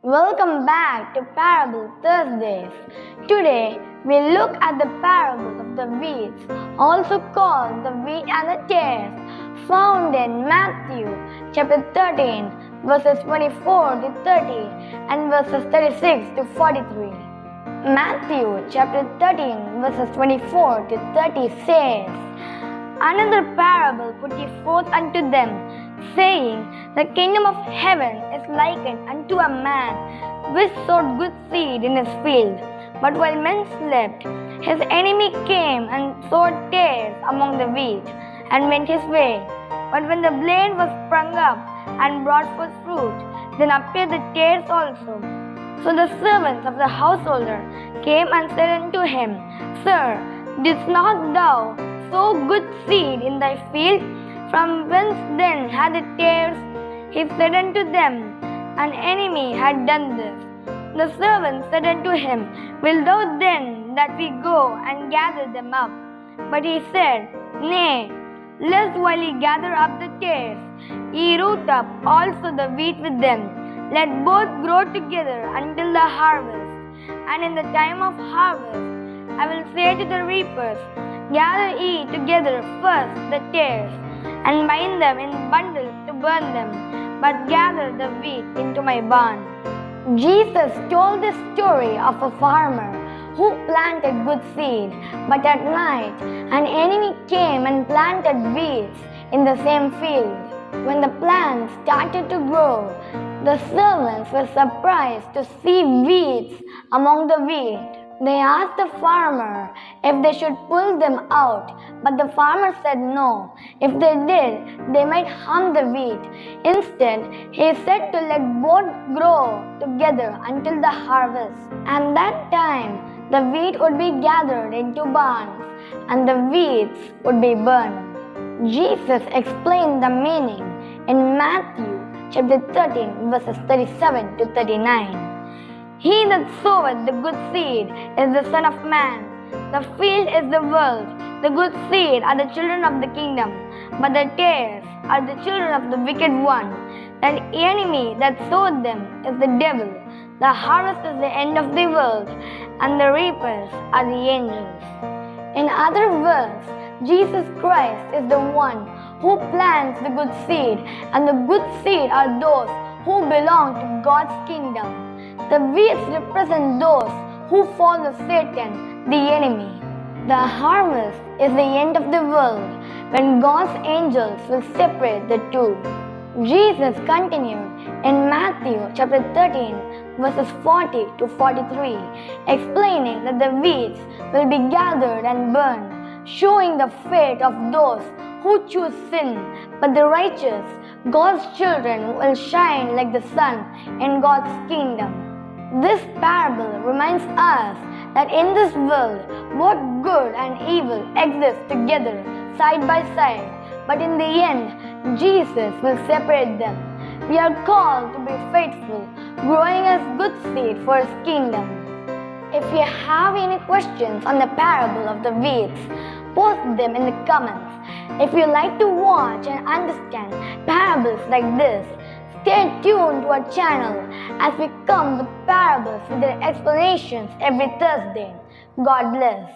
Welcome back to Parable Thursdays. Today we look at the parable of the weeds, also called the wheat and the tares, found in Matthew chapter 13, verses 24 to 30 and verses 36 to 43. Matthew chapter 13, verses 24 to 30 says, "Another parable put he forth unto them, saying, The kingdom of heaven is likened unto a man which sowed good seed in his field. But while men slept, his enemy came and sowed tares among the wheat, and went his way. But when the blade was sprung up and brought forth fruit, then appeared the tares also. So the servants of the householder came and said unto him, Sir, didst not thou sow good seed in thy field? From whence then had the tares? He said unto them, An enemy had done this. The servants said unto him, Wilt thou then that we go and gather them up? But he said, Nay, lest while ye gather up the tares, ye root up also the wheat with them. Let both grow together until the harvest. And in the time of harvest, I will say to the reapers, Gather ye together first the tares, and bind them in bundles to burn them, but gather the wheat into my barn." Jesus told this story of a farmer who planted good seed, but at night an enemy came and planted weeds in the same field. When the plants started to grow, the servants were surprised to see weeds among the wheat. They asked the farmer if they should pull them out, but the farmer said no. If they did, they might harm the wheat. Instead, he said to let both grow together until the harvest. And that time, the wheat would be gathered into barns, and the weeds would be burned. Jesus explained the meaning in Matthew chapter 13, verses 37 to 39. He that soweth the good seed is the Son of Man. The field is the world. The good seed are the children of the kingdom, but the tares are the children of the wicked one. That enemy that sowed them is the devil. The harvest is the end of the world, and the reapers are the angels. In other words, Jesus Christ is the one who plants the good seed, and the good seed are those who belong to God's kingdom. The weeds represent those who follow Satan, the enemy. The harvest is the end of the world, when God's angels will separate the two. Jesus continued in Matthew chapter 13, verses 40 to 43, explaining that the weeds will be gathered and burned, showing the fate of those who choose sin, but the righteous, God's children, will shine like the sun in God's kingdom. This parable reminds us that in this world, both good and evil exist together, side by side, but in the end, Jesus will separate them. We are called to be faithful, growing as good seed for His kingdom. If you have any questions on the parable of the weeds, post them in the comments. If you like to watch and understand parables like this, stay tuned to our channel as we come with parables with their explanations every Thursday. God bless.